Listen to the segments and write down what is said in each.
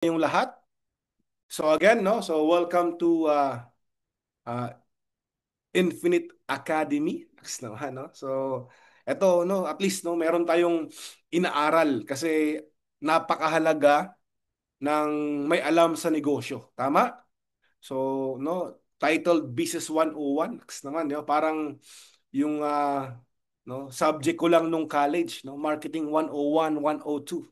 Yung lahat. So again, no? So welcome to uh, Infinite Academy. Next naman, no? So eto, no, at least no, meron tayong inaaral kasi napakahalaga ng may alam sa negosyo. Tama? So, no, titled Business 101. Next naman, no? Parang yung no, subject ko lang nung college, no? Marketing 101, 102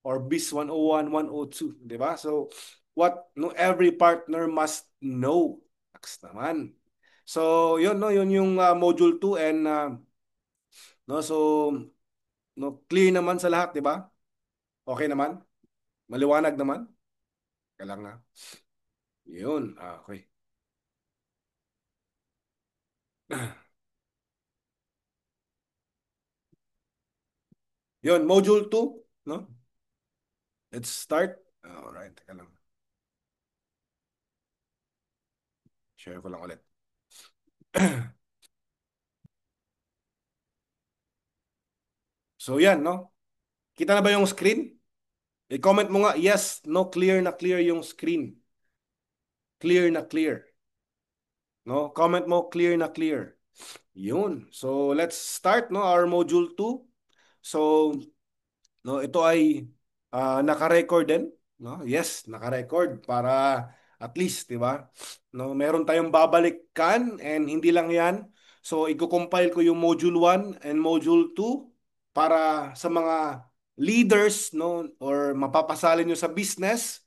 or BIS 101, 102, di ba? So, what no every partner must know. Next naman. So, yun no, yun yung module 2 and no, so no clear naman sa lahat, di ba? Okay naman? Maliwanag naman? Kailangan nga. Yun, okay. Yun, module 2, no? Let's start. All right, teka lang. Share ko lang ulit. So, yan, no? Kita na ba yung screen? I-comment mo nga, yes, no, clear na clear yung screen. Clear na clear. No? Comment mo clear na clear. Yun. So let's start no our module 2. So no ito ay naka-record din, no? Yes, naka-record para at least, 'di ba? No, meron tayong babalikan and hindi lang 'yan. So i-compile ko yung module 1 and module 2 para sa mga leaders no or mapapasali nyo sa business,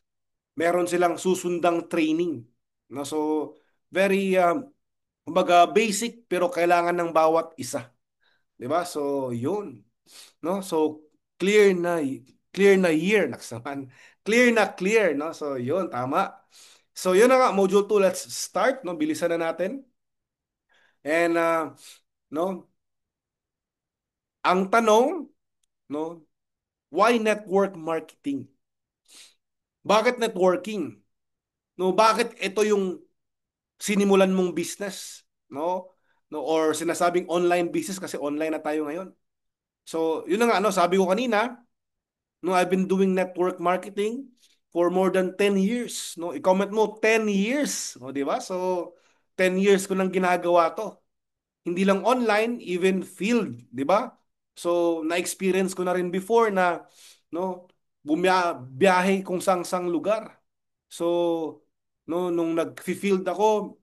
meron silang susundang training. No, so very kumbaga basic pero kailangan ng bawat isa, 'di ba? So, 'yun, no? So, clear na year next naman. Clear na clear, no? So, 'yun, tama. So, 'yun na nga module 2, let's start, no? Bilisan na natin. And no, ang tanong, no, why network marketing? Bakit networking? No, bakit ito yung sinimulan mong business, no? No, or sinasabing online business kasi online na tayo ngayon. So, yun na nga, no, sabi ko kanina, no, I've been doing network marketing for more than 10 years. No, i-comment mo, 10 years. O, di ba? So, 10 years ko nang ginagawa to. Hindi lang online, even field, di ba? So, na-experience ko na rin before na, no, biyahe kung sang-sang lugar. So, no, nung nag-field ako,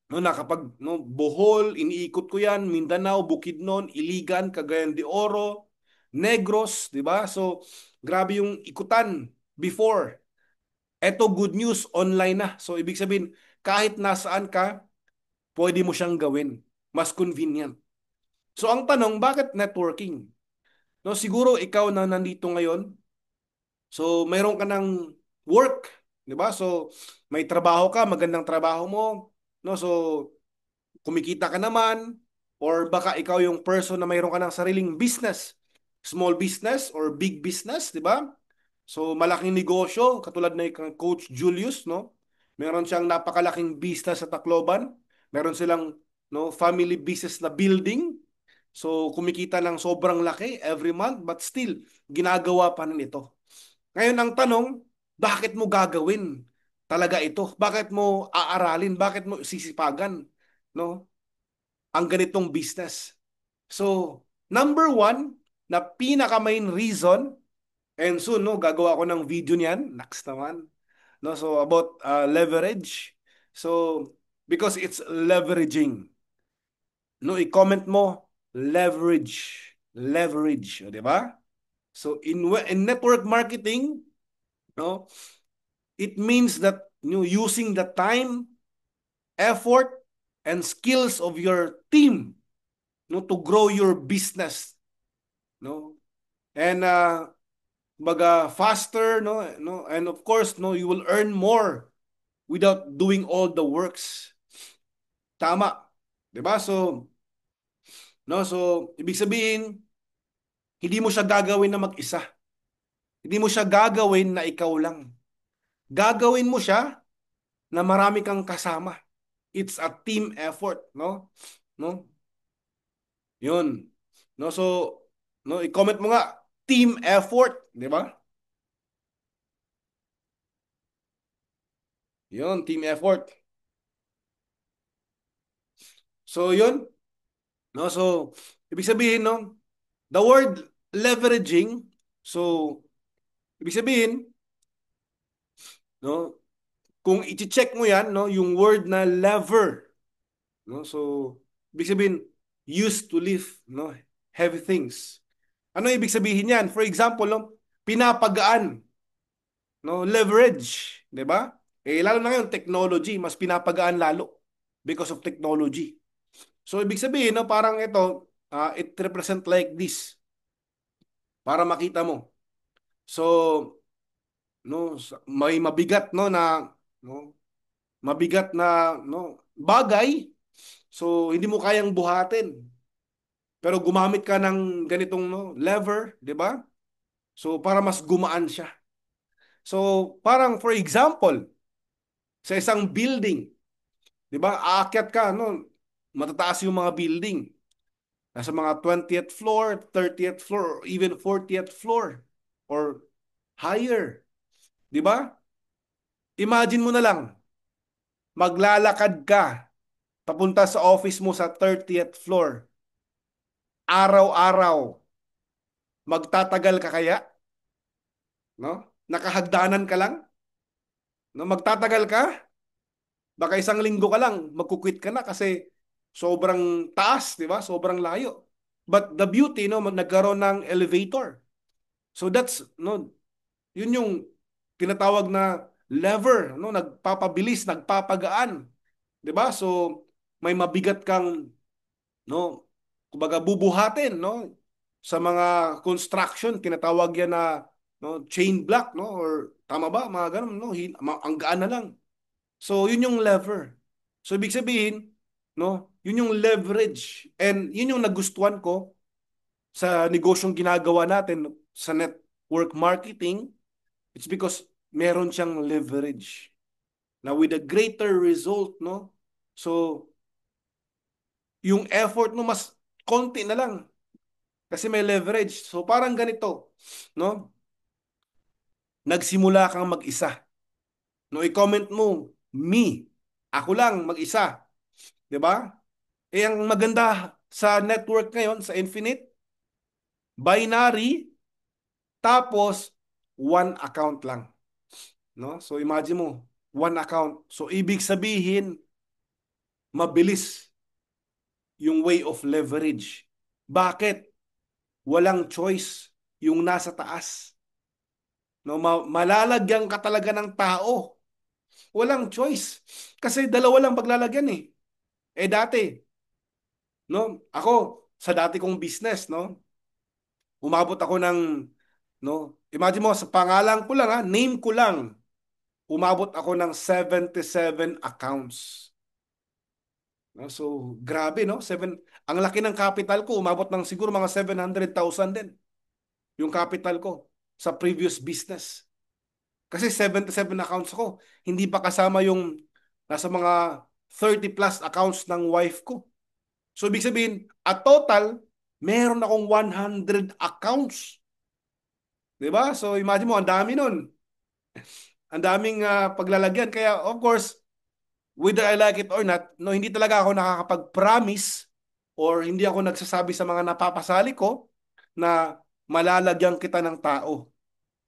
no, nakapag no, Bohol, iniikot ko 'yan, Mindanao, Bukidnon, Iligan, Cagayan de Oro, Negros, 'di ba? So, grabe yung ikutan before. Eto good news, online na. So, ibig sabihin, kahit nasaan ka, pwede mo siyang gawin. Mas convenient. So, ang tanong, bakit networking? No, siguro ikaw na nandito ngayon, so mayroon ka ng work, 'di ba? So, may trabaho ka, magandang trabaho mo, no? So, kumikita ka naman, or baka ikaw yung person na mayroon ka ng sariling business, small business or big business, di ba? So malaking negosyo, katulad na Coach Julius, no? Meron siyang napakalaking business sa Tacloban. Meron silang no family business na building. So kumikita ng sobrang laki every month, but still ginagawa pa rin ito. Ngayon ang tanong, bakit mo gagawin talaga ito? Bakit mo aaralin? Bakit mo sisipagan? No? Ang ganitong business. So, number one, na pinaka main reason, and soon, no, gagawa ko ng video niyan, next naman, no, so about leverage. So, because it's leveraging. No, i-comment mo, leverage. Leverage, o, di ba? So, in network marketing, no, it means that using the time, effort, and skills of your team no to grow your business no and baga faster no and of course no you will earn more without doing all the works, tama, 'di ba? So no so ibig sabihin hindi mo siya gagawin na mag-isa, hindi mo siya gagawin na ikaw lang, gagawin mo siya na marami kang kasama. It's a team effort, no yun, no so no i-comment mo nga team effort, 'di ba? Yun, team effort. So, yun. No? So, ibig sabihin, no? The word leveraging, so, ibig sabihin, no? Kung i-check mo yan, no? Yung word na lever, no? So, ibig sabihin, used to lift, no? Heavy things. Ano ibig sabihin yan? For example, no? Pinapagaan, no? Leverage, 'di ba? Lalo na ngayon technology, mas pinapagaan lalo because of technology. So ibig sabihin, no, parang ito, it represent like this para makita mo. So, no, may mabigat, no, na, no, mabigat na, no, bagay. So hindi mo kayang buhatin. Pero gumamit ka ng ganitong, no, lever, 'di ba? So para mas gumaan siya. So parang for example, sa isang building, 'di ba? Aakyat ka, no? Matataas yung mga building. Nasa mga 20th floor, 30th floor, or even 40th floor or higher, 'di ba? Imagine mo na lang, maglalakad ka papunta sa office mo sa 30th floor. Araw-araw, magtatagal ka kaya? No? Nakahagdanan ka lang? No, magtatagal ka? Baka isang linggo ka lang, magkukwit ka na kasi sobrang taas, di ba? Sobrang layo. But the beauty, no, nagkaroon ng elevator. So that's, no, yun yung tinatawag na lever, no, nagpapabilis, nagpapagaan, 'di ba? So may mabigat kang, no, kumbaga bubuhatin, no, sa mga construction, tinatawag yan na, no, chain block, no, or tama ba? Mga ganun, no, ang gaan na lang. So, yun yung lever. So, ibig sabihin, no, yun yung leverage. And yun yung nagustuhan ko sa negosyong ginagawa natin, no, sa network marketing. It's because meron siyang leverage. Now, with a greater result, no? So, yung effort mo mas konti na lang kasi may leverage. So, parang ganito, no? Nagsimula kang mag-isa. No, i-comment mo, me. Ako lang, mag-isa. 'Di ba? Ang maganda sa network ngayon, sa Infinite, binary, tapos one account lang. No? So imagine mo, one account. So ibig sabihin, mabilis yung way of leverage. Bakit? Walang choice yung nasa taas. No, malalagyan ka talaga ng tao. Walang choice. Kasi dalawa lang paglalagyan eh. Dati, no? Ako, sa dati kong business, no? Umabot ako ng, no? Imagine mo, sa pangalan ko lang, ha? Name ko lang, umabot ako ng 77 accounts. No? So, grabe, no? Ang laki ng capital ko, umabot ng siguro mga 700,000 din. Yung capital ko sa previous business. Kasi 77 accounts ko. Hindi pa kasama yung nasa mga 30 plus accounts ng wife ko. So, ibig sabihin, at total, meron akong 100 accounts. 'Di ba? So, imagine mo, ang dami nun. Ang daming paglalagyan. Kaya, of course, whether I like it or not, no, hindi talaga ako nakakapag-promise or hindi ako nagsasabi sa mga napapasali ko na malalagyan kita ng tao.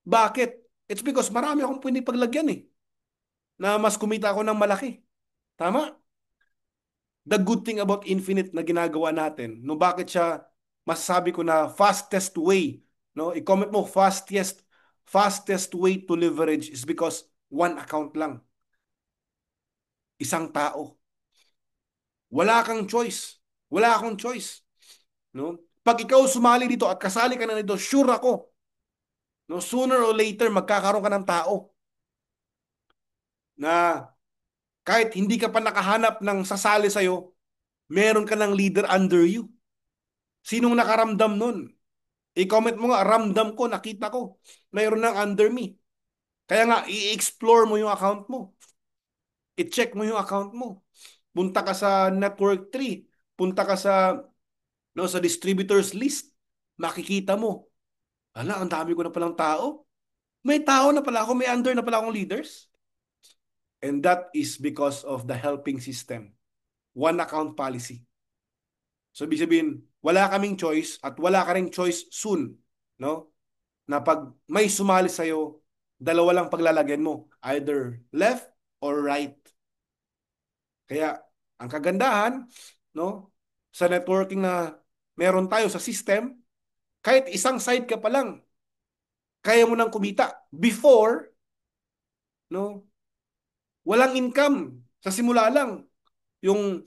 Bakit? It's because marami akong pwede paglagyan eh. Na mas kumita ako ng malaki. Tama? The good thing about Infinite na ginagawa natin, no, bakit siya masasabi ko na fastest way, no? I-comment mo fastest way to leverage is because one account lang. Isang tao. Wala kang choice. Wala akong choice, no? Pag ikaw sumali dito at kasali ka na dito, sure ako, no, sooner or later magkakaroon ka ng tao na kahit hindi ka pa nakahanap ng sasali sa'yo, meron ka ng leader under you. Sinong nakaramdam nun? I-comment mo nga, ramdam ko, nakita ko, mayroon ng under me. Kaya nga, i-explore mo yung account mo. I-check mo yung account mo. Punta ka sa network tree. Punta ka sa, no, sa distributors list. Makikita mo. Ala, ang dami ko na palang tao. May tao na pala ako, may under na pala akong leaders. And that is because of the helping system. One account policy. So, ibig sabihin, wala kaming choice at wala ka ring choice soon, no? Na pag may sumali sa'yo, dalawa lang paglalagyan mo, either left or right. Kaya, ang kagandahan, no, sa networking na meron tayo sa system, kahit isang side ka pa lang, kaya mo nang kumita. Before, no, walang income. Sa simula lang, yung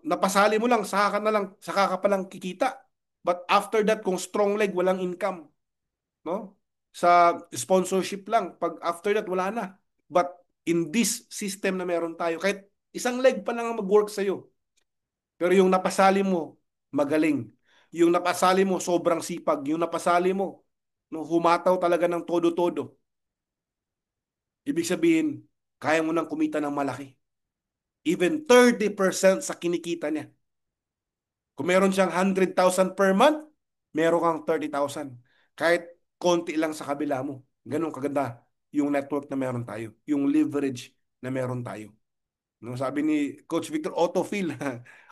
napasali mo lang, saka ka pa lang kikita. But after that, kung strong leg, walang income. No? Sa sponsorship lang, pag after that, wala na. But in this system na meron tayo, kahit isang leg pa lang ang mag-work sa'yo, pero yung napasali mo, magaling. Yung napasali mo, sobrang sipag. Yung napasali mo, no, humataw talaga ng todo-todo. Ibig sabihin, kaya mo nang kumita ng malaki. Even 30% sa kinikita niya. Kung meron siyang 100,000 per month, meron kang 30,000. Kahit konti lang sa kabila mo. Ganun kaganda yung network na meron tayo. Yung leverage na meron tayo. No, sabi ni Coach Victor, autofill.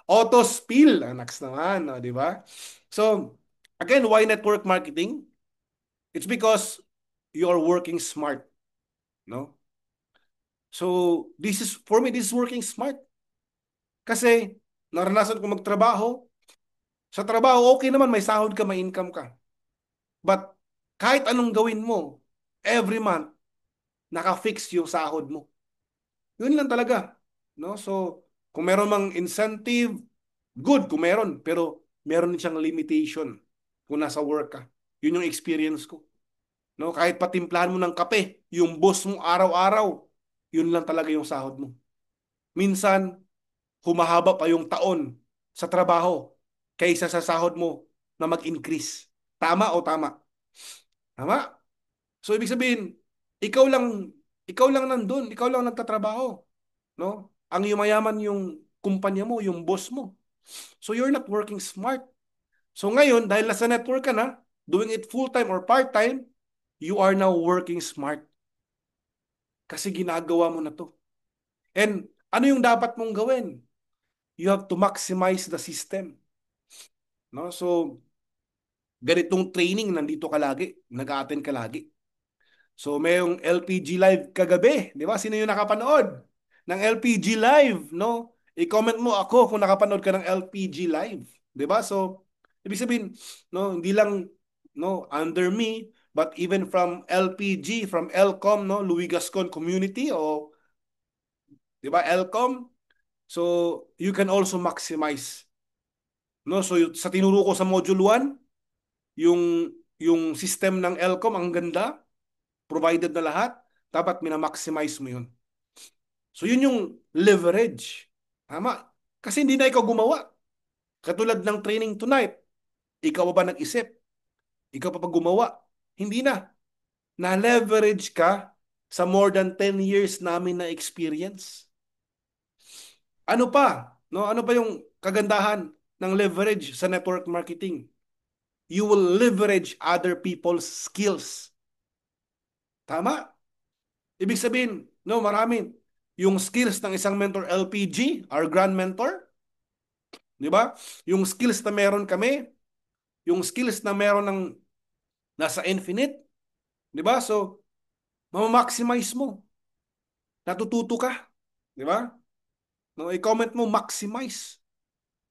Auto-spill. Next naman, no, di ba? So, again, why network marketing? It's because you are working smart. No? So, for me, this is working smart. Kasi, naranasan ko magtrabaho. Sa trabaho, okay naman, may sahod ka, may income ka. But, kahit anong gawin mo, every month, naka-fix yung sahod mo. Yun lang talaga. No? So, kung meron mang incentive, good kung meron. Pero, meron din siyang limitation kung nasa work ka. Yun yung experience ko. No? Kahit patimplahan mo ng kape, yung boss mo araw-araw, yun lang talaga yung sahod mo. Minsan, humahaba pa yung taon sa trabaho kaysa sa sahod mo na mag-increase. Tama o tama? Tama? So, ibig sabihin, ikaw lang, ikaw lang nandun, ikaw lang nagtatrabaho. No? Ang yumayaman yung kumpanya mo, yung boss mo. So, you're not working smart. So, ngayon, dahil nasa network ka na, doing it full-time or part-time, you are now working smart. Kasi ginagawa mo na to. And ano yung dapat mong gawin? You have to maximize the system. No? So, ganitong training, nandito ka lagi, nag-a-attend ka lagi. So, mayong LPG Live kagabi, di ba? Sino yung nakapanood ng LPG Live, no? I-comment mo ako kung nakapanood ka ng LPG Live, di ba? So, ibig sabihin, no, hindi lang no, under me, but even from LPG, from Elcom, no, Louis Gascon Community o di ba, Elcom. So, you can also maximize. No? So, sa tinuro ko sa Module 1, yung yung system ng Elcom ang ganda, provided na lahat, dapat minamaximize mo yun. So yun yung leverage. Tama. Kasi hindi na ikaw gumawa. Katulad ng training tonight, ikaw ba nag-isip? Ikaw pa gumawa? Hindi na. Na-leverage ka sa more than 10 years namin na experience. Ano pa? No? Ano pa yung kagandahan ng leverage sa network marketing? You will leverage other people's skills. Tama? Ibig sabihin, no, marami. Yung skills ng isang mentor LPG, our grand mentor, di ba? Yung skills na meron kami, yung skills na meron ng nasa Infinite, di ba? So, maximize mo. Natututo ka, di ba? No, i-comment mo maximize.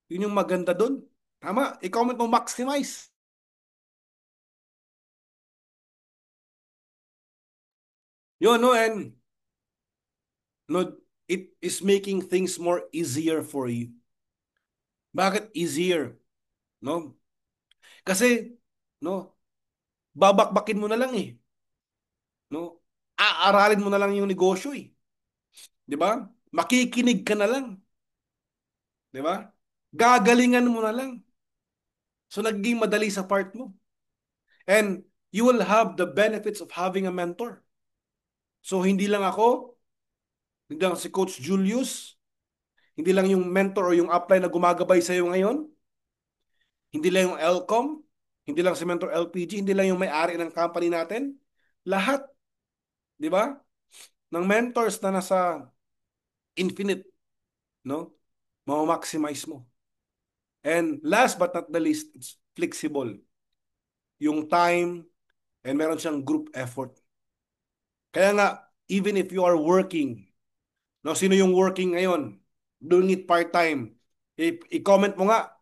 Yun yung maganda doon. Tama, i-comment mo maximize. Yun, no, and no, it is making things more easier for you. Bakit easier? No? Kasi, no, babakbakin mo na lang eh. No? Aaralin mo na lang yung negosyo eh. 'Di ba? Makikinig ka na lang, 'di ba? Gagalingan mo na lang. So naging madali sa part mo. And you will have the benefits of having a mentor. So hindi lang ako, hindi lang si Coach Julius, hindi lang yung mentor o yung upline na gumagabay sa iyo ngayon, hindi lang yung Elcom, hindi lang si Mentor LPG, hindi lang yung may-ari ng company natin. Lahat, 'di ba? ng mentors na nasa infinite, no? Ma-maximize mo. And last but not the least, it's flexible. Yung time, and meron siyang group effort. Kaya nga, even if you are working, no, sino yung working ngayon? Doing it part-time. I-comment mo nga,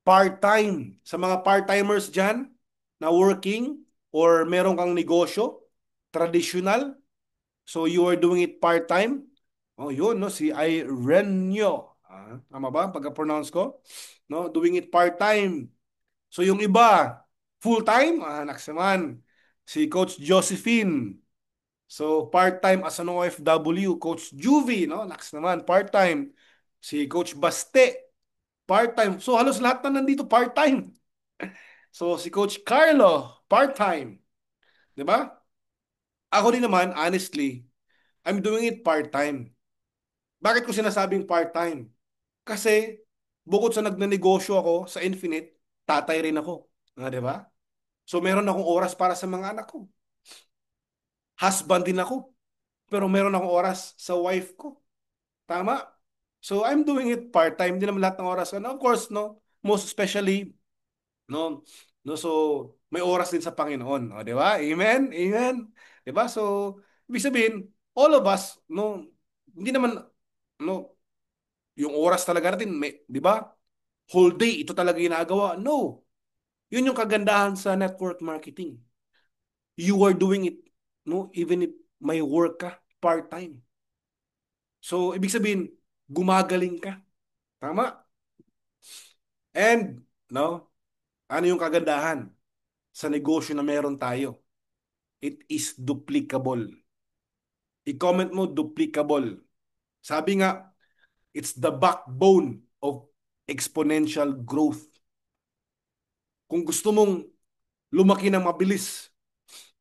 part-time. Sa mga part-timers dyan na working or meron kang negosyo, traditional, so you are doing it part-time. Oh, yun, no? Si Irenyo. Tama ba? Pagka-pronounce ko? No? Doing it part-time. So yung iba, full-time? Naks naman. Si Coach Josephine. So part-time as an OFW. Coach Juvie, no? Naks naman, part-time. Si Coach Baste, part-time. So halos lahat na nandito part-time. So si Coach Carlo, part-time. 'Di ba? Ako din naman, honestly, I'm doing it part-time. Bakit ko sinasabing part-time? Kasi bukod sa nagnenegosyo ako sa Infinite, tatay rin ako. 'Di ba? So meron akong oras para sa mga anak ko. Husband din ako. Pero meron akong oras sa wife ko. Tama? So I'm doing it part-time. Hindi naman lahat ng oras. And of course, no, most especially, no, no, so may oras din sa Panginoon. O, di ba? Amen? Amen? Di ba? So, ibig sabihin, all of us, no, hindi naman, no, yung oras talaga natin, may, di ba? Whole day, ito talaga ginagawa. No. Yun yung kagandahan sa network marketing. You are doing it, no, even if may work ka, part-time. So, ibig sabihin, gumagaling ka. Tama? And, no, ano yung kagandahan sa negosyo na meron tayo? It is duplicable. I-comment mo, duplicable. Sabi nga, it's the backbone of exponential growth. Kung gusto mong lumaki ng mabilis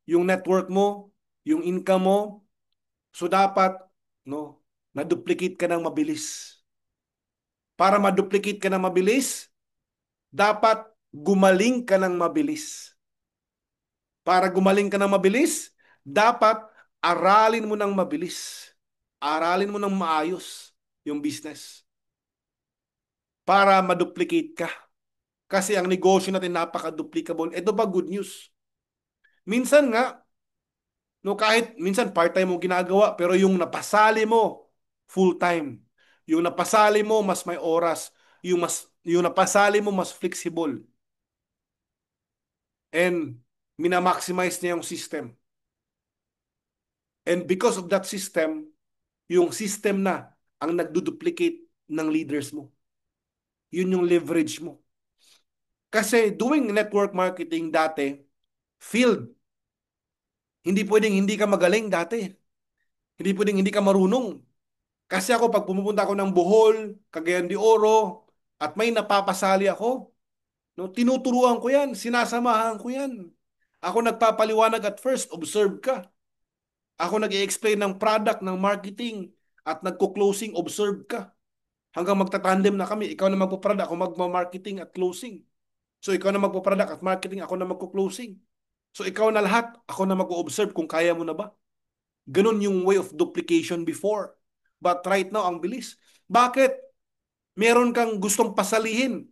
yung network mo, yung income mo, so dapat, no, na-duplicate ka ng mabilis. Para ma-duplicate ka ng mabilis, dapat gumaling ka ng mabilis. Para gumaling ka ng mabilis, dapat aralin mo ng mabilis. Aralin mo ng maayos yung business para ma-duplicate ka. Kasi ang negosyo natin napaka-duplicable. Ito ba good news? Minsan nga, no, kahit minsan part-time mo ginagawa, pero yung napasali mo, full-time. Yung napasali mo, mas may oras. Yung napasali mo, mas flexible. And minamaximize niya yung system. And because of that system, yung system na ang nagduduplicate ng leaders mo. Yun yung leverage mo. Kasi doing network marketing dati, field, hindi pwedeng hindi ka magaling dati. Hindi pwedeng hindi ka marunong. Kasi ako, pag pumupunta ako ng Bohol, Cagayan de Oro, at may napapasali ako, no, tinuturuan ko yan, sinasamahan ko yan. Ako nagpapaliwanag at first, observe ka. Ako nag-i-explain ng product, ng marketing, at nagko-closing, observe ka. Hanggang magtatandem na kami, ikaw na magpo-product, ako magma-marketing at closing. So ikaw na magpo-product at marketing, ako na magko-closing. So ikaw na lahat, ako na mag-observe kung kaya mo na ba. Ganun yung way of duplication before. But right now, ang bilis. Bakit? Meron kang gustong pasalihin.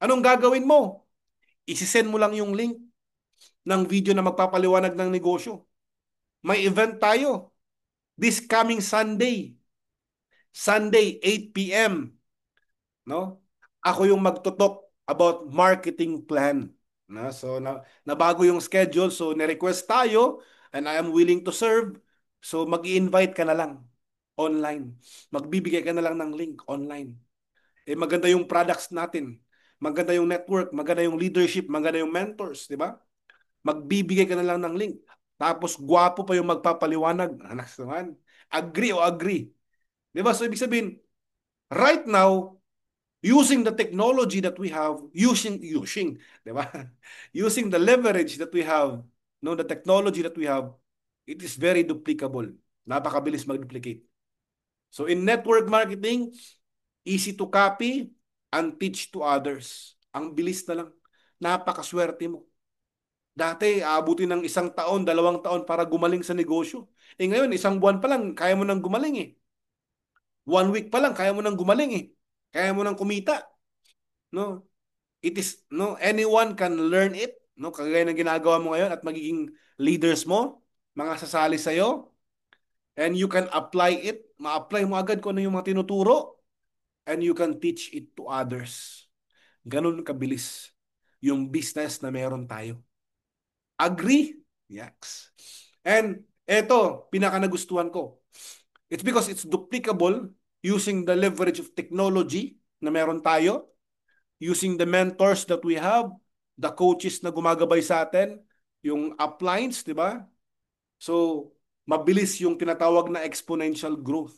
Anong gagawin mo? Isisend mo lang yung link ng video na magpapaliwanag ng negosyo. May event tayo this coming Sunday. Sunday, 8 p.m. No? Ako yung magtutok about marketing plan. Na, so nabago yung schedule, so ni-request tayo and I am willing to serve. So mag-i-invite ka na lang online. Magbibigay ka na lang ng link online. Eh maganda yung products natin. Maganda yung network, maganda yung leadership, maganda yung mentors, di ba? Magbibigay ka na lang ng link. Tapos gwapo pa yung magpapaliwanag. Anak naman. Agree o agree. Di ba? So ibig sabihin, right now, using the technology that we have, di ba? Using the leverage that we have, no, the technology that we have, it is very duplicable. Napakabilis mag-duplicate. So in network marketing, easy to copy and teach to others. Ang bilis na lang. Napakaswerte mo. Dati, aabutin ng 1 taon, 2 taon para gumaling sa negosyo. Ngayon, 1 buwan pa lang, kaya mo nang gumaling eh. 1 week pa lang, kaya mo nang gumaling eh. Kaya mo nang kumita. No? It is, no, anyone can learn it. No? Kagaya ng ginagawa mo ngayon at magiging leaders mo, mga sasali sa'yo, and you can apply it. Ma-apply mo agad kung ano yung mga tinuturo, and you can teach it to others. Ganun kabilis yung business na meron tayo. Agree? Yes. And eto, pinaka nagustuhan ko. It's because it's duplicable using the leverage of technology na meron tayo, using the mentors that we have, the coaches na gumagabay sa atin, yung uplines, di ba? So, mabilis yung tinatawag na exponential growth.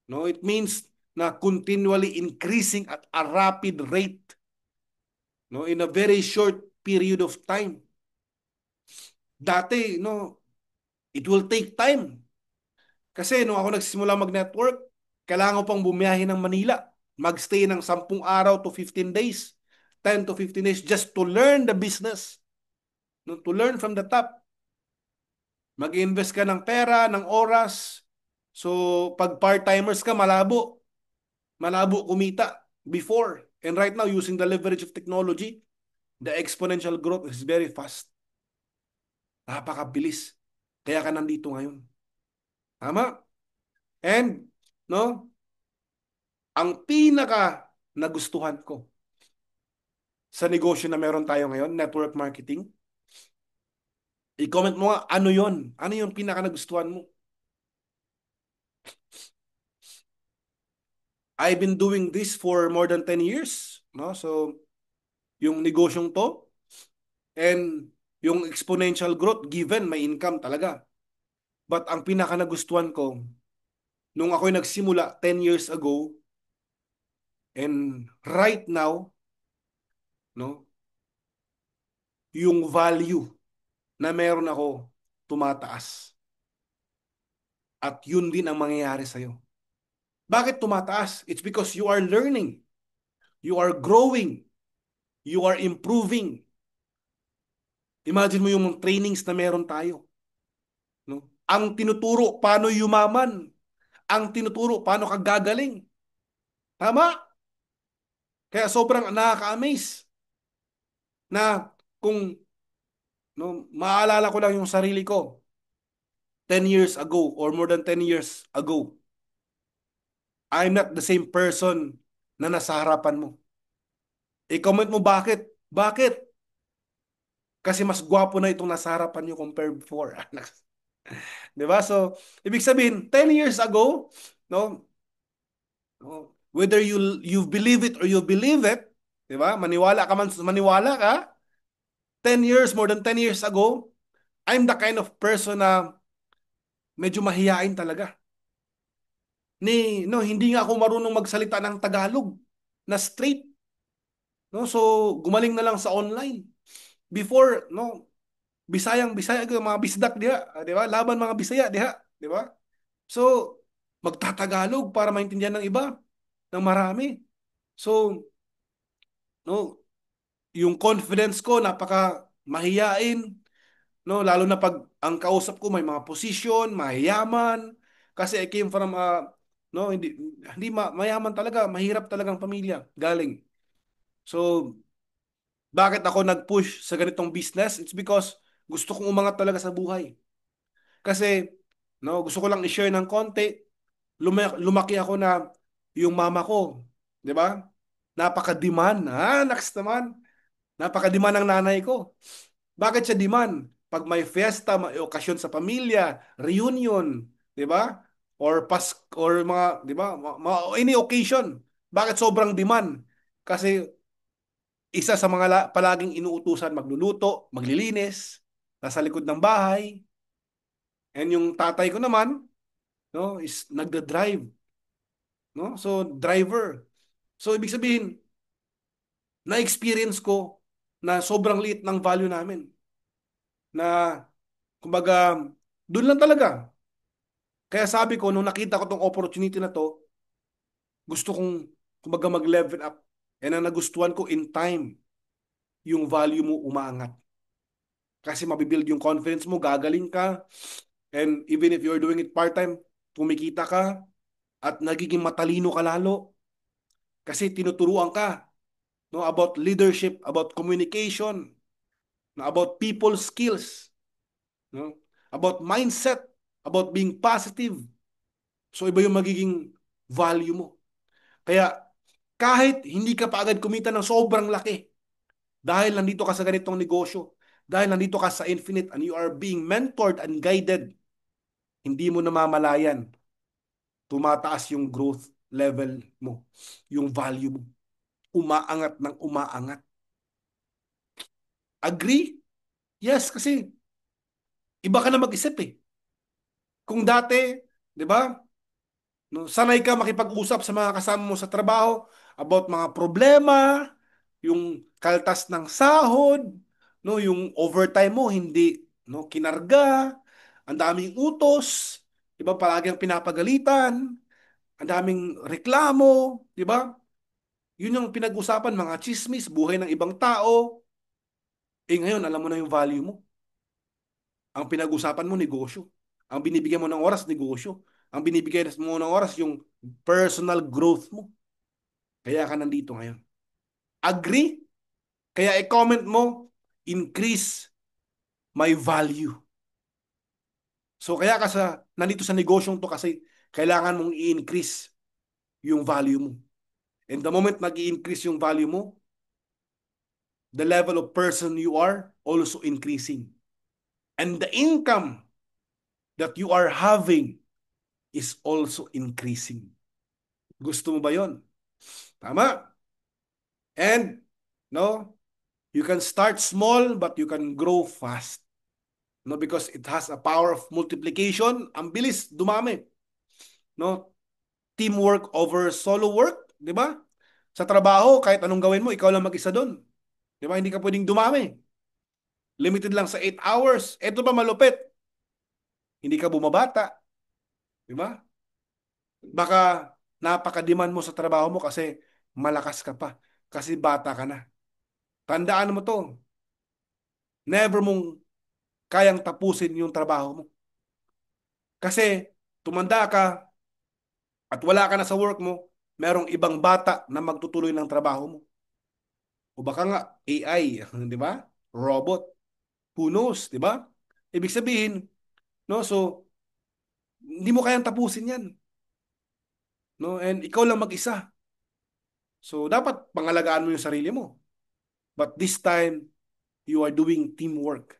No, it means na continually increasing at a rapid rate, no, in a very short period of time. Dati, no, it will take time. Kasi nung ako nagsimula mag-network, kailangan ko pang bumiyahe ng Manila. Magstay ng 10 araw to 15 days, 10 to 15 days just to learn the business. No, to learn from the top. Mag-invest ka ng pera, ng oras. So, pag part-timers ka, malabo. Malabo kumita before. And right now, using the leverage of technology, the exponential growth is very fast. Napakabilis. Kaya ka nandito ngayon. Tama? And, no, ang pinaka nagustuhan ko sa negosyo na meron tayo ngayon, network marketing, i-comment mo nga, ano yon? Ano yung pinaka nagustuhan mo? I've been doing this for more than 10 years. No? So, yung negosyong to, and yung exponential growth, given, may income talaga. But ang pinaka nagustuhan ko, nung ako'y nagsimula 10 years ago, and right now, no, yung value na meron ako tumataas. At yun din ang mangyayari sa'yo. Bakit tumataas? It's because you are learning. You are growing. You are improving. Imagine mo yung trainings na meron tayo. No? Ang tinuturo, paano yumaman. Ang tinuturo, paano ka gagaling. Tama? Kaya sobrang nakaka-amaze na kung, no, maalala ko lang yung sarili ko 10 years ago or more than 10 years ago. I'm not the same person na nasa harapan mo. I-comment mo bakit? Bakit? Kasi mas gwapo na itong nasa harapan nyo compared before. Di ba? So, ibig sabihin, 10 years ago, no, no, whether you believe it or you believe it, di ba? Maniwala ka man, maniwala ka, 10 years, more than 10 years ago, I'm the kind of person na medyo mahiyain talaga. No, hindi nga ako marunong magsalita ng Tagalog na straight. No, so gumaling na lang sa online. Before, no, Bisaya mga bisdak diha, di ba? Laban mga Bisaya diha, di ba? So magtatagalog para maintindihan ng iba, ng marami. So, no, yung confidence ko napaka mahiyain, no, lalo na pag ang kausap ko may mga position, mayaman, kasi I came from no, hindi mayaman talaga, mahirap talagang pamilya galing. So, bakit ako nag-push sa ganitong business? It's because gusto kong umangat talaga sa buhay. Kasi, no, gusto ko lang i-share ng konti. Lumaki ako na yung mama ko, 'di ba? Napaka-demand, naks naman. Napaka-demand ng nanay ko. Bakit siya demand? Pag may fiesta, may okasyon sa pamilya, reunion, 'di ba? Or or mga, 'di ba? Any occasion. Bakit sobrang demand? Kasi isa sa mga palaging inuutusan magluluto, maglilinis, nasa likod ng bahay. And yung tatay ko naman, no, is nagda-drive, no? So driver. So ibig sabihin, na-experience ko na sobrang liit ng value namin. Na kumbaga doon lang talaga. Kaya sabi ko nung nakita ko tong opportunity na to, gusto kong kumbaga mag-level up. And ang nagustuhan ko in time, yung value mo umaangat. Kasi mabibuild yung confidence mo, gagaling ka, and even if you're doing it part-time, kumikita ka, at nagiging matalino ka lalo. Kasi tinuturuan ka, no, about leadership, about communication, no, about people skills, no, about mindset, about being positive. So iba yung magiging value mo. Kaya kahit hindi ka pa agad kumita ng sobrang laki, dahil nandito ka sa ganitong negosyo, dahil nandito ka sa Infinite and you are being mentored and guided, hindi mo namamalayan, tumataas yung growth level mo, yung value mo. Umaangat ng umaangat. Agree? Yes, kasi iba ka na mag-isip eh. Kung dati, di ba, no, sanay ka makipag-usap sa mga kasama mo sa trabaho about mga problema, yung kaltas ng sahod, no, yung overtime mo hindi no kinarga, ang daming utos, 'di ba? Palagi ang pinapagalitan, ang daming reklamo, 'di ba? Yun yung pinag-usapan, mga chismis, buhay ng ibang tao. Eh ngayon, alam mo na yung value mo. Ang pinag-usapan mo, negosyo. Ang binibigyan mo ng oras, negosyo. Ang binibigyan mo ng oras, yung personal growth mo. Kaya ka nandito ngayon. Agree? Kaya i-comment mo, increase my value. So kaya ka nandito sa negosyong to kasi kailangan mong i-increase yung value mo. And the moment nag-i-increase yung value mo, the level of person you are also increasing. And the income that you are having is also increasing. Gusto mo ba yon? Tama. And, no, you can start small but you can grow fast. No, because it has a power of multiplication. Ang bilis dumami. No, teamwork over solo work, 'di ba? Sa trabaho, kahit anong gawin mo, ikaw lang mag-isa doon. 'Di ba? Hindi ka pwedeng dumami. Limited lang sa 8 hours. Ito pa malupit. Hindi ka bumabata, 'di ba? Baka napaka-demand mo sa trabaho mo kasi malakas ka pa, kasi bata ka na. Tandaan mo 'to. Never mong kayang tapusin yung trabaho mo. Kasi tumanda ka at wala ka na sa work mo, merong ibang bata na magtutuloy ng trabaho mo. O baka nga AI, di ba? Robot. Who knows, di ba? Ibig sabihin, no? So, hindi mo kayang tapusin 'yan, no? And ikaw lang mag-isa. So, dapat pangalagaan mo yung sarili mo. But this time, you are doing teamwork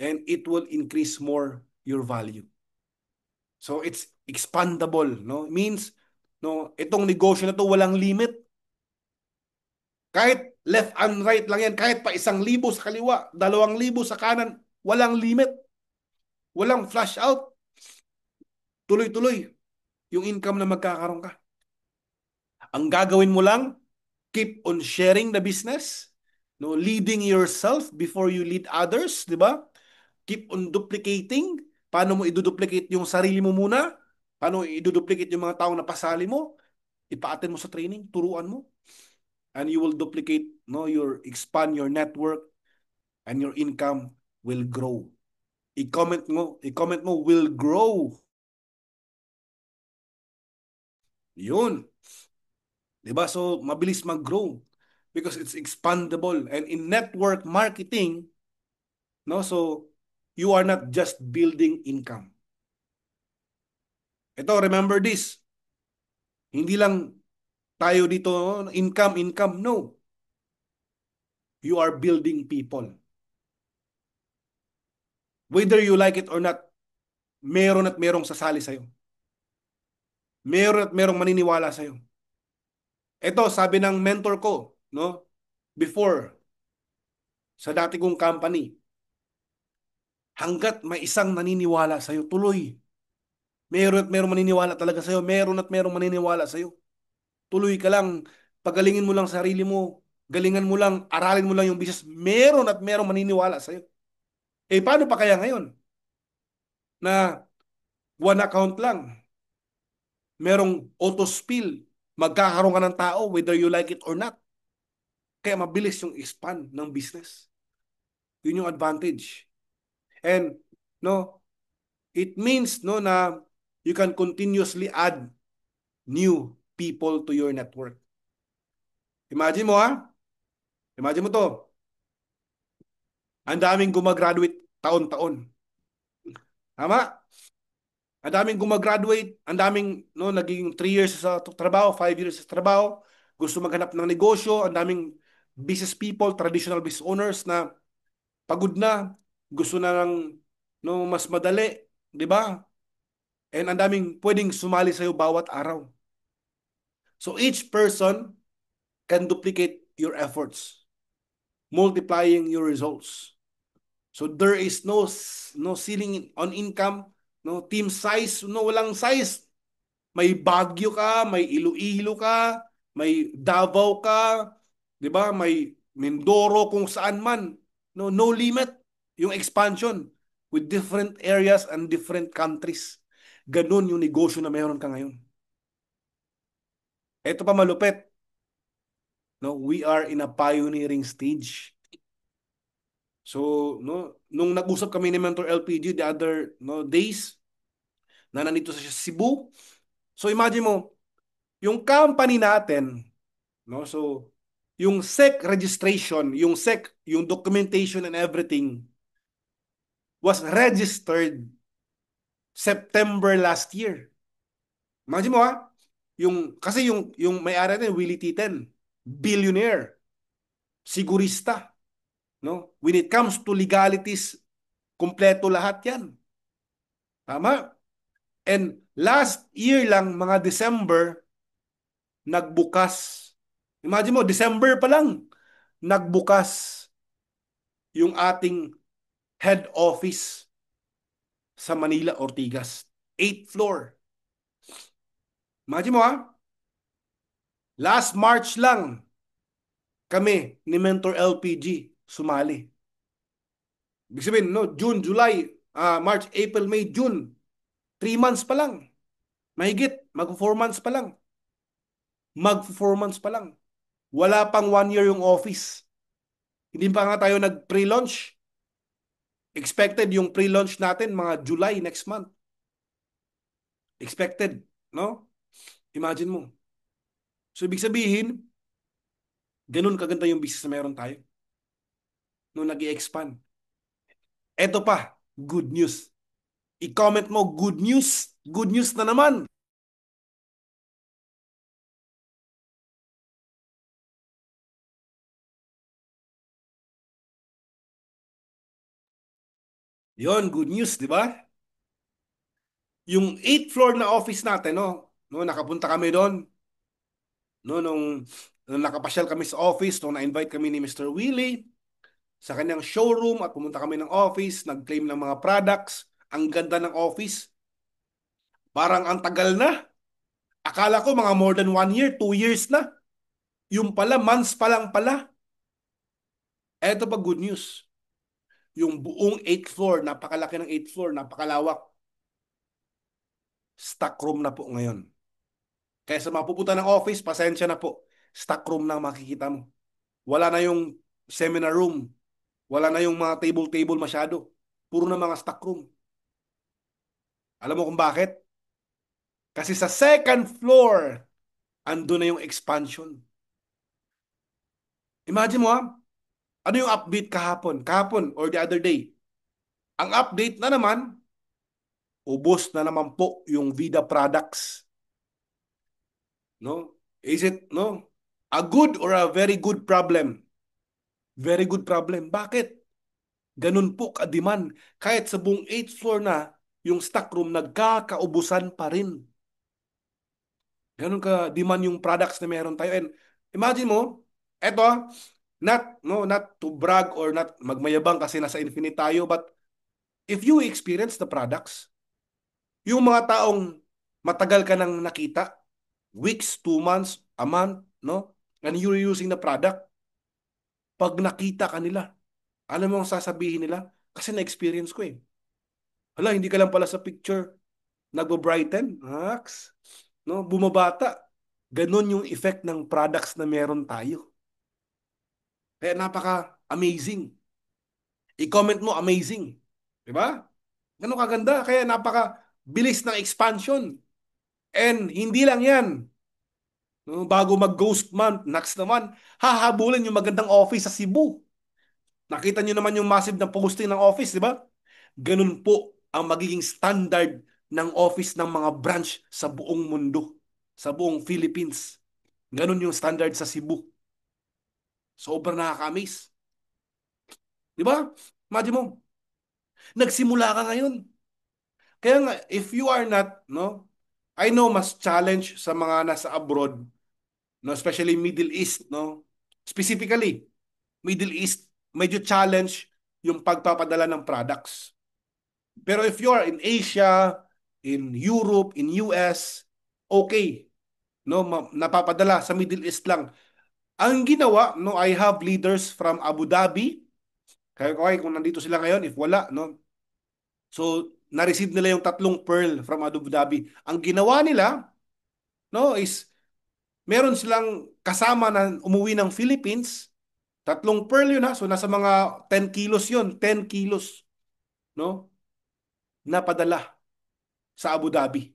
and it will increase more your value. So, it's expandable, no? Means, no, itong negosyo na to walang limit. Kahit left and right lang yan, kahit pa 1,000 sa kaliwa, 2,000 sa kanan, walang limit. Walang flash out. Tuloy-tuloy yung income na magkakaroon ka. Ang gagawin mo lang, keep on sharing the business, no, leading yourself before you lead others, di ba? Keep on duplicating. Paano mo iduduplicate yung sarili mo muna? Paano iduduplicate yung mga taong napasali mo? Ipa-attend mo sa training, turuan mo. And you will duplicate, no, expand your network and your income will grow. I-comment mo will grow. Yun. 'Di ba? So mabilis mag-grow because it's expandable, and in network marketing, no, so you are not just building income. Ito, remember this. Hindi lang tayo dito income, income. No. You are building people. Whether you like it or not, meron at merong sasali sa'yo. Meron at merong maniniwala sa'yo. Ito, sabi ng mentor ko, no? Before, sa dati kong company, hanggat may isang naniniwala sa'yo, tuloy. Meron at merong maniniwala talaga sa'yo. Meron at merong maniniwala sa'yo. Tuloy ka lang. Pagalingin mo lang sarili mo. Galingan mo lang. Aralin mo lang yung business. Meron at merong maniniwala sa'yo. Eh, paano pa kaya ngayon? Na one account lang. Merong auto spill. Magkakaroon ka ng tao whether you like it or not. Kaya mabilis yung expand ng business. Yun yung advantage. And no, it means no na you can continuously add new people to your network. Imagine mo ha, imagine mo to, ang daming gumagraduate taon-taon. Tama? Ang daming gumagraduate, ang daming no, naging 3 years sa trabaho, 5 years sa trabaho, gusto maghanap ng negosyo, ang daming business people, traditional business owners na pagod na, gusto na ng no, mas madali, di ba? And ang daming pwedeng sumali sa'yo bawat araw. So each person can duplicate your efforts, multiplying your results. So there is no ceiling on income, no team size, no walang size. May Baguio ka, may Iloilo ka, may Davao ka, 'di ba? May Mindoro kung saan man. No limit yung expansion with different areas and different countries. Ganun yung negosyo na meron ka ngayon. Ito pa malupit. No, we are in a pioneering stage. So, no, nung nag-usap kami ni Mentor LPG the other no days na nandito sa Cebu. So imagine mo, yung company natin, no? So yung SEC registration, yung SEC, yung documentation and everything was registered September last year. Imagine mo ha, yung kasi yung may-ari natin Willie Titen, billionaire, sigurista, no? When it comes to legalities, kumpleto lahat 'yan. Tama? And last year lang, mga December, nagbukas. Imagine mo, December pa lang, nagbukas yung ating head office sa Manila, Ortigas. 8th floor. Imagine mo ha, last March lang, kami ni Mentor LPG sumali. Ibig sabihin, no, June, July, March, April, May, June. 3 months pa lang. Mahigit, mag 4 months pa lang. Mag 4 months pa lang. Wala pang 1 year yung office. Hindi pa nga tayo nag-pre-launch. Expected yung pre-launch natin mga July next month. Expected, no? Imagine mo. So, ibig sabihin, ganun kaganda yung business na meron tayo. No, nag-i-expand. Eto pa, good news. I-comment mo, good news. Good news na naman. Yon, good news, di ba? Yung 8th floor na office natin, no, nakapunta kami doon, no, nung nakapasyal kami sa office, nung na-invite kami ni Mr. Willie sa kanyang showroom at pumunta kami ng office, nag-claim ng mga products. Ang ganda ng office. Parang ang tagal na. Akala ko mga more than 1 year, 2 years na. Yung pala, months pa lang pala. Eto pa good news. Yung buong 8th floor, napakalaki ng 8th floor, napakalawak. Stock room na po ngayon. Kaya sa mapupunta ng office, pasensya na po. Stock room na makikita mo. Wala na yung seminar room. Wala na yung mga table-table masyado. Puro na mga stock room. Alam mo kung bakit? Kasi sa second floor, ando na yung expansion. Imagine mo ha, ano yung update kahapon or the other day. Ang update na naman, ubos na naman po yung Vida products. No? Is it no? A good or a very good problem? Very good problem. Bakit? Ganun po ka-demand. Kahit sa buong 8th floor na, yung stock room, nagkakaubusan pa rin. Ganun ka-demand yung products na meron tayo. And imagine mo, eto, not to brag or not magmayabang kasi nasa Infinite tayo, but if you experience the products, yung mga taong matagal ka nang nakita, weeks, 2 months, a month, no? And you're using the product, pag nakita ka nila, alam mo ang sasabihin nila? Kasi na-experience ko eh. Hala, hindi ka lang pala sa picture nagbo-brighten, no? Bumabata. Ganon yung effect ng products na meron tayo. Kaya napaka-amazing. I-comment mo, amazing. Di ba? Ganun kaganda. Kaya napaka bilis ng expansion. And hindi lang yan. No, bago mag-ghost month, next naman, hahabulin yung magandang office sa Cebu. Nakita nyo naman yung massive na posting ng office, di ba? Ganun po ang magiging standard ng office ng mga branch sa buong mundo, sa buong Philippines. Ganun yung standard sa Cebu. Sobrang nakaka-amaze. Di ba? Imagine mo, nagsimula ka ngayon. Kaya nga, if you are not, no, I know mas challenge sa mga nasa abroad, no, especially Middle East, no, specifically, Middle East, medyo challenge yung pagpapadala ng products. Pero if you are in Asia, in Europe, in US, okay, no, napapadala sa Middle East lang. Ang ginawa, no, I have leaders from Abu Dhabi. Kaya okay, kung nandito sila ngayon, if wala, no, so na-receive nila yung tatlong pearl from Abu Dhabi. Ang ginawa nila, no, is meron silang kasama na umuwi ng Philippines, tatlong pearl yun ha, so nasa mga 10 kilos yun, 10 kilos, no, napadala sa Abu Dhabi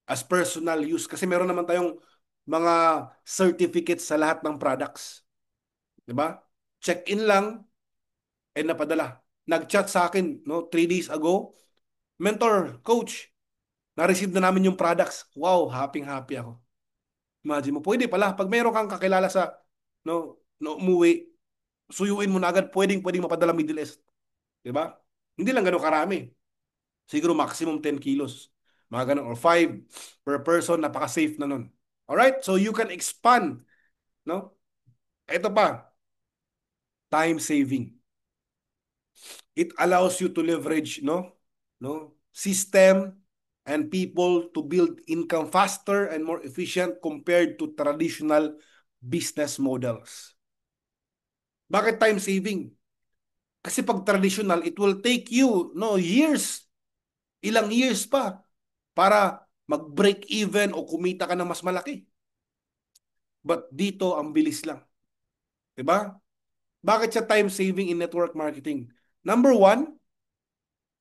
as personal use. Kasi meron naman tayong mga certificates sa lahat ng products. Di ba? Check-in lang and napadala. Nag-chat sa akin, no, 3 days ago. Mentor, coach, na-receive na namin yung products. Wow, happy ako. Imagine mo, pwede pala. Pag meron kang kakilala sa, no, no umuwi, suyuin mo na agad, pwedeng mapadala Middle East. Di ba? Hindi lang ganun karami. Siguro maximum 10 kilos. Mga ganun. Or 5 per person, napaka-safe na nun. Alright? So you can expand. No? Ito pa, time saving. It allows you to leverage, no, system and people to build income faster and more efficient compared to traditional business models. Bakit time saving? Kasi pag traditional, it will take you, no, years, ilang years pa para mag-break even o kumita ka ng mas malaki. But dito, ang bilis lang. 'Di ba? Bakit sa time saving in network marketing? Number one,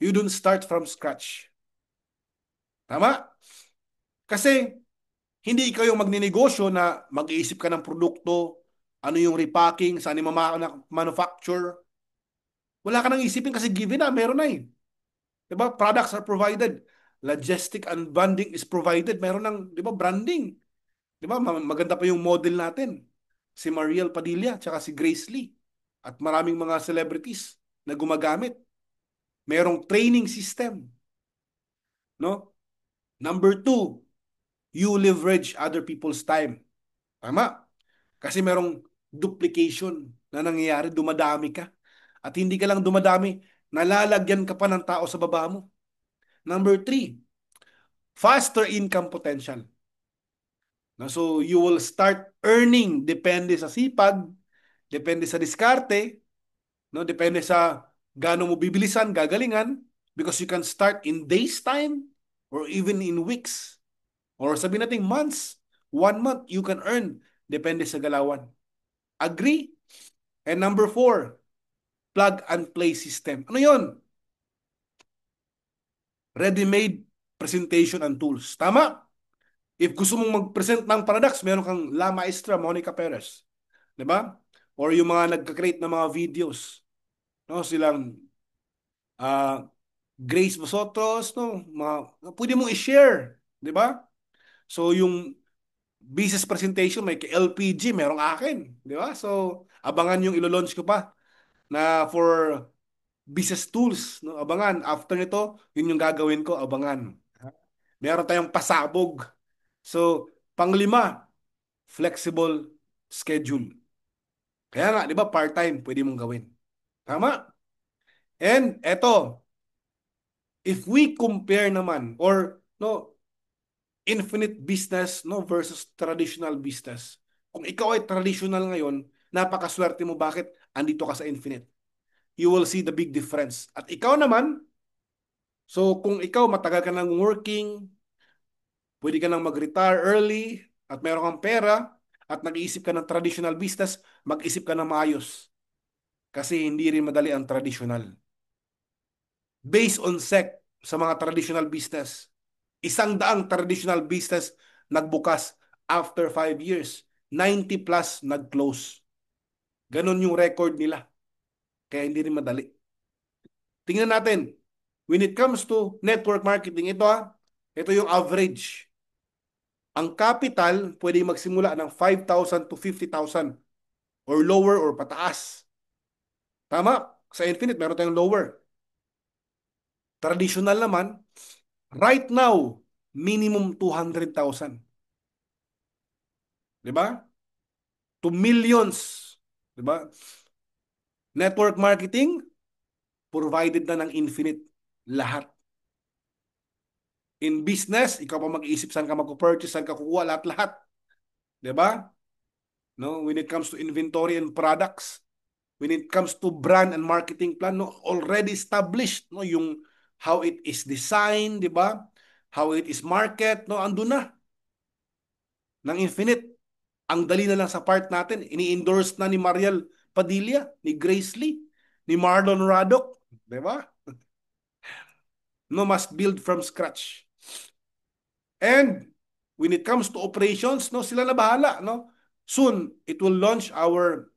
you don't start from scratch. Tama? Kasi hindi ikaw yung magninegosyo na mag-iisip ka ng produkto, ano yung repacking, saan yung manufacture. Wala ka nang isipin kasi given na, meron na eh. Diba? Products are provided. Logistic and branding is provided. Meron ng, di ba, branding. Di ba? Maganda pa yung model natin. Si Mariel Padilla, tsaka si Grace Lee. At maraming mga celebrities na gumagamit. Merong training system. No? Number two, you leverage other people's time. Tama? Kasi merong duplication na nangyayari, dumadami ka. At hindi ka lang dumadami, nalalagyan ka pa ng tao sa baba mo. Number three, faster income potential. So you will start earning depende sa sipag, depende sa diskarte, no? Depende sa gaano mo bibilisan, gagalingan, because you can start in days time or even in weeks or sabi natin months. 1 month you can earn depende sa galawan. Agree? And number four, plug and play system. Ano yon? Ready-made presentation and tools. Tama? If gusto mong mag-present ng products, meron kang La Maestra, Monica Perez. Di ba? Or yung mga nagka-create ng mga videos. No? Silang uh, Grace Bosotros, no? Pwede mong i-share. Di ba? So yung business presentation, may LPG, merong akin. Di ba? So abangan yung ilo-launch ko pa na for business tools. No? Abangan. After nito, yun yung gagawin ko. Abangan. Meron tayong pasabog. So, panglima, flexible schedule. Kaya nga, di ba, part-time, pwede mong gawin. Tama? And eto, if we compare naman, or no, infinite business no versus traditional business. Kung ikaw ay traditional ngayon, napakaswerte mo bakit andito ka sa infinite. You will see the big difference. At ikaw naman, so kung ikaw matagal ka nang working, pwede ka nang mag-retire early, at meron kang pera, at nag-iisip ka ng traditional business, mag-isip ka ng maayos. kasi hindi rin madali ang traditional. Based on sa mga traditional business, 100 traditional business nagbukas after 5 years. 90 plus nag-close. Ganon yung record nila. Kaya hindi rin madali. Tingnan natin. When it comes to network marketing, ito yung average. Ang capital, pwede magsimula ng 5,000 to 50,000 or lower or pataas. Tama? Sa Infinite, meron tayong lower. Traditional naman, right now, minimum 200,000. Di ba? To millions. Di ba? Network marketing, provided na ng Infinite. Lahat. In business, ikaw pa mag-iisip saan ka mag-purchase, saan ka kukuha, lahat-lahat. Di ba? No? When it comes to inventory and products, when it comes to brand and marketing plan, no, already established, no, yung how it is designed, di ba? How it is market, no, andun na ng Infinite. Ang dali na lang sa part natin, ini-endorse na ni Mariel Padilla, ni Grace Lee, ni Marlon Raddock, di ba? No, must build from scratch. And when it comes to operations, no, sila na bahala, no? Soon it will launch our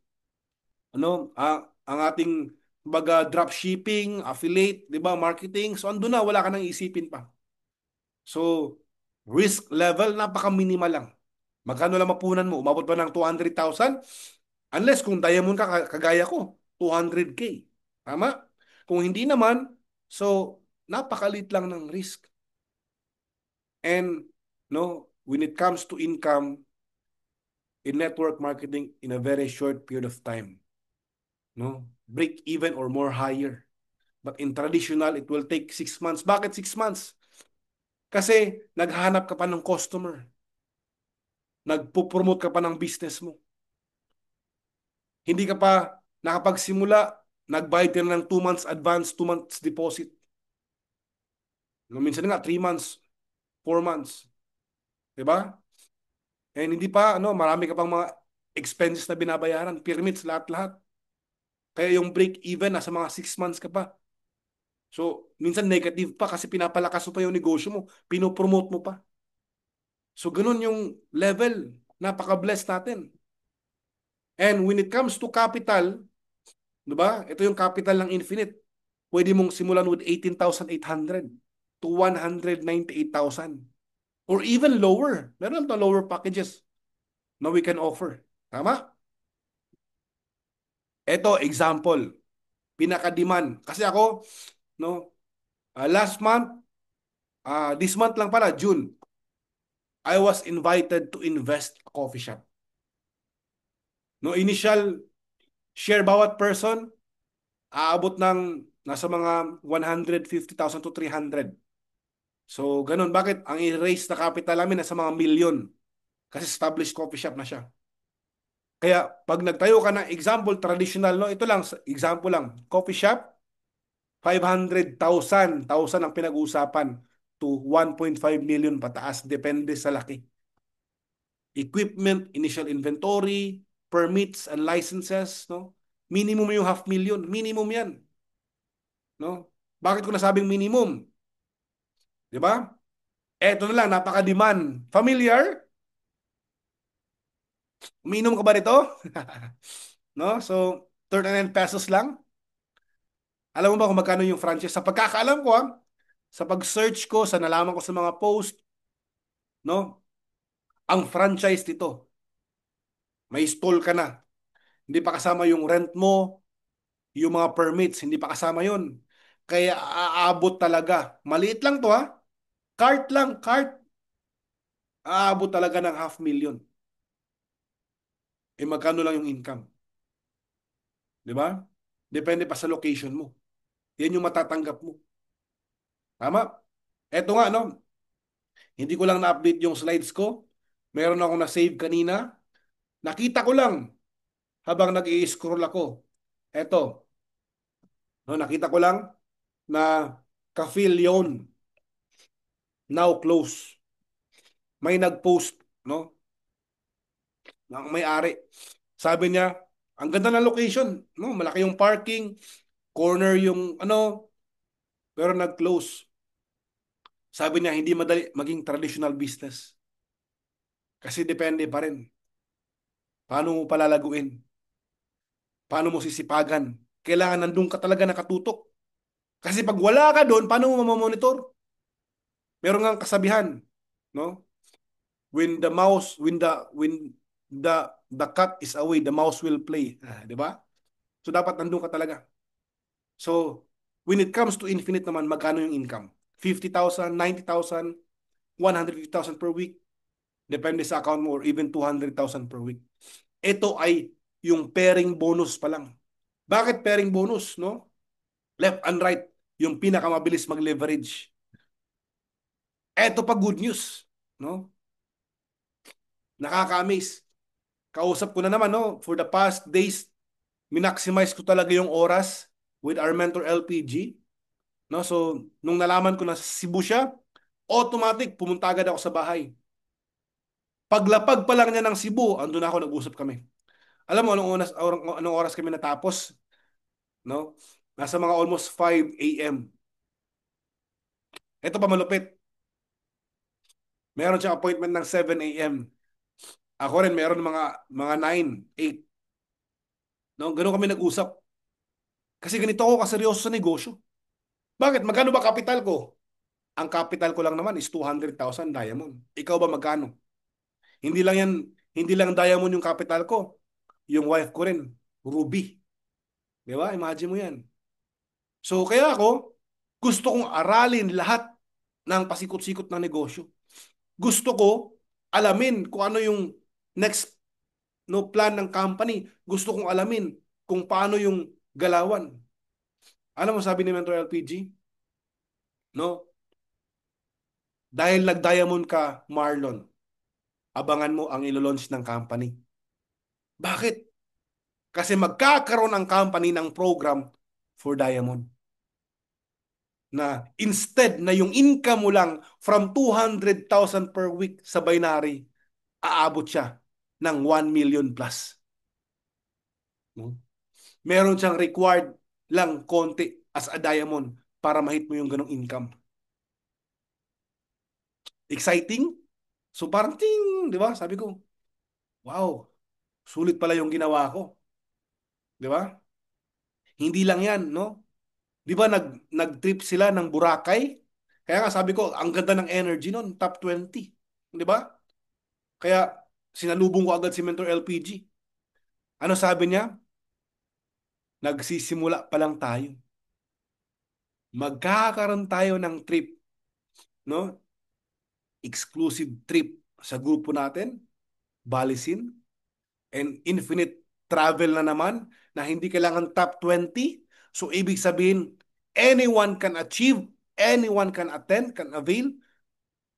ang ating baga drop shipping, affiliate, 'di ba, marketing. So ando na, wala ka nang isipin pa. So risk level napaka-minimal lang. Magkano lang mapunan mo? Umabot ba ng 200,000? Unless kung diamond ka kagaya ko, 200K. Tama? Kung hindi naman, so napakalit lang ng risk. And no, when it comes to income in network marketing in a very short period of time, no? Break even or more higher. But in traditional, it will take 6 months. Bakit 6 months? Kasi naghahanap ka pa ng customer. Nagpo-promote ka pa ng business mo. Hindi ka pa nakapagsimula, nagbayad ka na ng 2 months advance, 2 months deposit. No, minsan nga, 3 months, 4 months. Diba? And hindi pa, marami ka pang mga expenses na binabayaran, permits, lahat-lahat. Kaya yung break even, nasa mga 6 months ka pa. So, minsan negative pa kasi pinapalakas mo pa yung negosyo mo, pinopromote mo pa. So, ganun yung level. Napaka-blessed natin. And when it comes to capital, di ba? Ito yung capital ng Infinite. Pwede mong simulan with 18,800 to 198,000. Or even lower. Meron to lower packages na we can offer. Tama? Ito, example. Pinaka-demand. Kasi ako, no, last month, this month lang pala, June, I was invited to invest a coffee shop. No, initial share bawat person, aabot ng nasa mga 150,000 to 300. So, ganun. Bakit? Ang i-raise na capital namin nasa mga milyon. Kasi established coffee shop na siya. Kaya, pag nagtayo ka ng example, traditional, no? Ito lang, example lang. Coffee shop, 500,000 ang pinag-uusapan to 1.5 million pataas. Depende sa laki. Equipment, initial inventory, permits and licenses, no? Minimum yung 500,000. Minimum yan. No? Bakit ko nasabing minimum? Di ba? Eto na lang, napaka-demand. Familiar? Uminom ka ba nito? No? So, 39 pesos lang. Alam mo ba kung magkano yung franchise? Sa pagkakaalam ko, sa pag-search ko, sa nalaman ko sa mga post, no? Ang franchise nito, may stall ka na. Hindi pa kasama yung rent mo, yung mga permits, hindi pa kasama yun. Kaya aabot talaga. Maliit lang to, ha? Cart lang, cart. Aabot talaga ng 500,000. Eh magkano lang yung income? Di ba? Depende pa sa location mo. Yan yung matatanggap mo. Tama? Eto nga, no? Hindi ko lang na-update yung slides ko. Meron akong na-save kanina. Nakita ko lang habang nag-i-scroll ako. Eto, no, nakita ko lang na Cafe Leon now close. May nag-post, no? Ang may-ari. Sabi niya, Ang ganda ng location, no? Malaki yung parking, corner yung ano, pero nag-close. Sabi niya, hindi madali maging traditional business. Kasi depende pa rin. Paano mo palalaguin? Paano mo sisipagan? Kailangan nandun ka talaga nakatutok. Kasi pag wala ka doon, paano mo mamonitor? Meron nga kasabihan, no? When the cat is away, the mouse will play. Di ba? So dapat nandun ka talaga. So when it comes to Infinite naman, magkano yung income? 50,000, 90,000, 150,000 per week. Depende sa account mo or even 200,000 per week. Ito ay yung pairing bonus pa lang. Bakit pairing bonus, no? Left and right, yung pinakamabilis mag-leverage. Ito pa good news, no? Nakaka-amaze. Kausap ko na naman, no? For the past days, minaximize ko talaga yung oras with our mentor LPG. No? So, nung nalaman ko na sa Cebu siya, automatic, pumunta agad ako sa bahay. Paglapag pa lang niya ng Cebu, andun ako, nag-usap kami. Alam mo, anong oras kami natapos? No? Nasa mga almost 5 a.m. Ito pa malupit. Meron siyang appointment ng 7 a.m. Ako rin, meron mga 9, 8. No? Ganun kami nag-usap. Kasi ganito ako kaseryoso sa negosyo. Bakit? Magkano ba kapital ko? Ang capital ko lang naman is 200,000 diamond. Ikaw ba magkano? Hindi lang yan, hindi lang diamond yung capital ko. Yung wife ko rin, ruby. Di ba? Imagine mo yan. So, kaya ako, gusto kong aralin lahat ng pasikot-sikot ng negosyo. Gusto ko alamin kung ano yung next no plan ng company. Gusto kong alamin kung paano yung galawan. Alam mo sabi ni Mentor LPG? No? Dahil nag-diamond ka, Marlon, abangan mo ang ilo-launch ng company. Bakit? Kasi magkakaroon ang company ng program for diamond. Na instead na yung income mo lang from 200,000 per week sa binary, aabot siya ng 1 million plus. No? Meron siyang required lang konti as a diamond para mahit mo yung ganong income. Exciting? So parang ting, di ba? Sabi ko, wow, sulit pala yung ginawa ko. Di ba? Hindi lang yan, no? Di ba nag-trip sila ng Boracay? Kaya nga sabi ko, ang ganda ng energy nun, top 20. Di ba? Kaya sinalubong ko agad si Mentor LPG. Ano sabi niya? Nagsisimula pa lang tayo. Magkakaroon tayo ng trip, no? Exclusive trip sa grupo natin, Balisin, and Infinite Travel na naman na hindi kailangan top 20. So ibig sabihin, anyone can achieve, anyone can attend, can avail.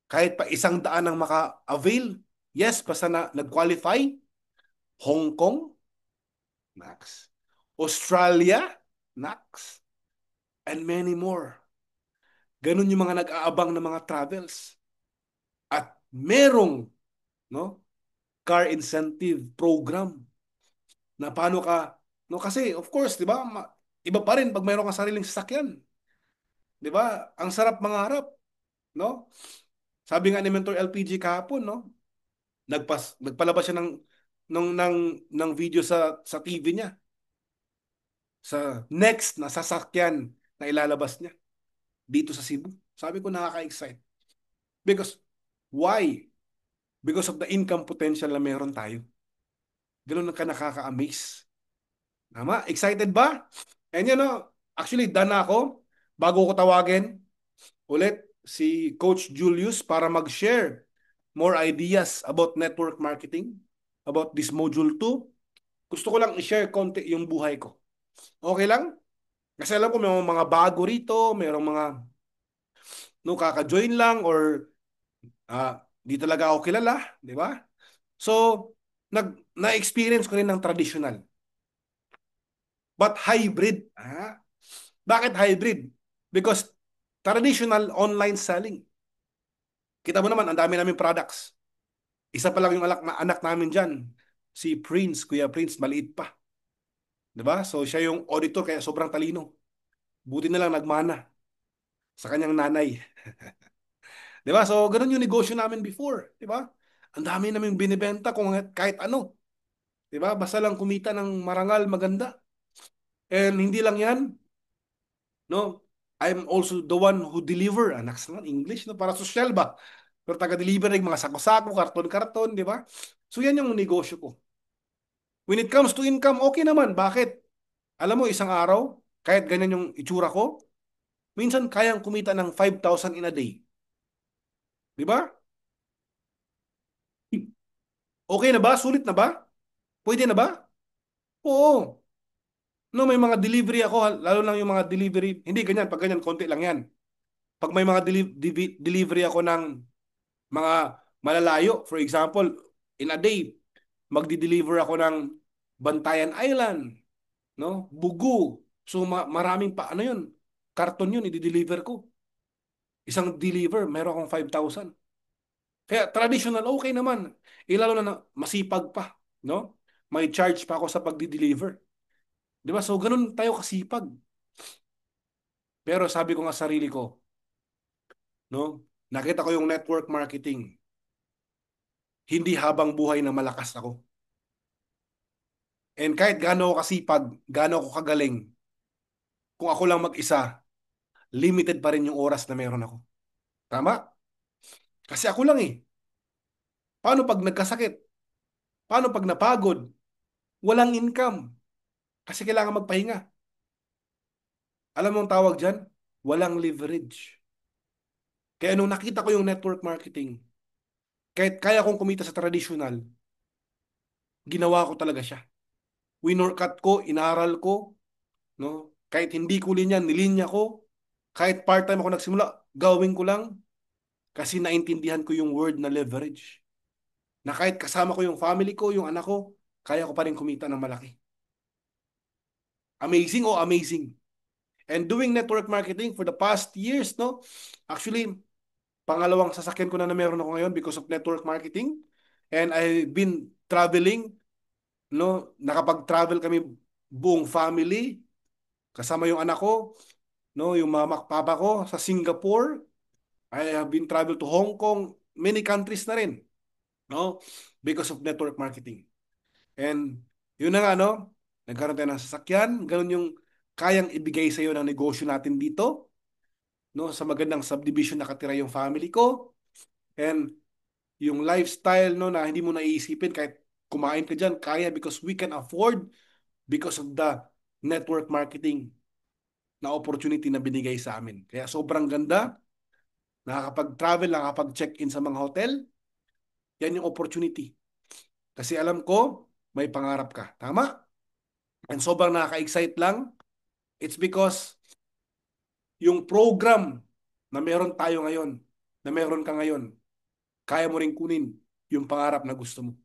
Kahit pa 100 ang maka-avail. Yes, basta na nag-qualify. Hong Kong, Max. Australia, Max. And many more. Ganun yung mga nag-aabang ng mga travels. At merong no, car incentive program na paano ka, no, kasi of course, di ba, iba pa rin pag mayroon kang sariling sasakyan. Di ba? Ang sarap mangarap, no? Sabi nga ni Mentor LPG kahapon, no? Nagpalabas siya ng video sa TV niya sa next na sasakyan na ilalabas niya dito sa Cebu. Sabi ko nakaka-excite. Because why? Because of the income potential na meron tayo. Ganun ka nakaka-amaze. Tama? Excited ba? And you know, actually done na ako. Bago ko tawagin ulit si Coach Julius para mag-share more ideas about network marketing, about this module 2. Gusto ko lang i-share konti yung buhay ko. Okay lang? Kasi alam ko may mga bago rito, mayroong mga no, kaka-join lang or di talaga ako kilala, di ba? So, na-experience ko rin ng traditional. But hybrid. Bakit hybrid? Because traditional online selling. Kita mo naman, ang dami namin products. Isa pa lang yung anak namin dyan. Si Prince, Kuya Prince, maliit pa. 'Di ba? So siya yung auditor kaya sobrang talino. Buti na lang nagmana sa kanyang nanay. 'Di ba? So ganun yung negosyo namin before, 'di ba? Ang dami namin binibenta kung kahit ano, 'di ba? Basta lang kumita ng marangal, maganda. And hindi lang 'yan, no? I'm also the one who deliver. Anak sa English, no? Para social ba? Pero taga-deliver ng mga sako-sako, karton-karton, di ba? So yan yung negosyo ko. When it comes to income, okay naman. Bakit? Alam mo, isang araw, kahit ganyan yung itsura ko, minsan kayang kumita ng 5,000 in a day. Di ba? Okay na ba? Sulit na ba? Pwede na ba? Oo. No, may mga delivery ako, lalo lang yung mga delivery. Hindi ganyan, pag ganyan, konti lang yan. Pag may mga delivery ako ng mga malalayo, for example, in a day, magdi-deliver ako ng Bantayan Island, no? Bugu. So maraming pa ano 'yun? Karton 'yun i-deliver ko. Isang deliver, meron akong 5,000. Kaya traditional okay naman. Lalo na masipag pa, no? May charge pa ako sa pagdi-deliver. 'Di ba? So ganun tayo kasipag. Pero sabi ko nga sa sarili ko, no? Nakita ko yung network marketing. Hindi habang buhay na malakas ako. And kahit gaano ako kasipag, gaano ako kagaling, kung ako lang mag-isa, limited pa rin yung oras na meron ako. Tama? Kasi ako lang eh. Paano pag nagkasakit? Paano pag napagod? Walang income. Kasi kailangan magpahinga. Alam mo ang tawag dyan? Walang leverage. Kaya nung nakita ko yung network marketing, kahit kaya kong kumita sa traditional, ginawa ko talaga siya. Winorkat ko, inaral ko, no? Kahit hindi ko linya, nilinya ko. Kahit part-time ako nagsimula, gawin ko lang kasi naintindihan ko yung word na leverage. Na kahit kasama ko yung family ko, yung anak ko, kaya ko pa rin kumita ng malaki. Amazing o amazing. And doing network marketing for the past years, no? Actually, pangalawang sasakyan ko na meron ako ngayon because of network marketing. And I've been traveling, no? Nakapag-travel kami buong family, kasama yung anak ko, no? Yung mama at papa ko sa Singapore. I have been travel to Hong Kong, many countries na rin, no? Because of network marketing. And yun na nga, no? Nagkaroon tayo ng sasakyan. Ganun yung kayang ibigay sa iyo ng negosyo natin dito. No? Sa magandang subdivision nakatira yung family ko. And yung lifestyle, no, na hindi mo naiisipin kahit kumain ka dyan, kaya because we can afford because of the network marketing na opportunity na binigay sa amin. Kaya sobrang ganda. Nakakapag-travel, nakakapag-check-in sa mga hotel. Yan yung opportunity. Kasi alam ko, may pangarap ka. Tama? And sobrang nakaka-excite lang. It's because yung program na meron tayo ngayon, na meron ka ngayon, kaya mo rin kunin yung pangarap na gusto mo.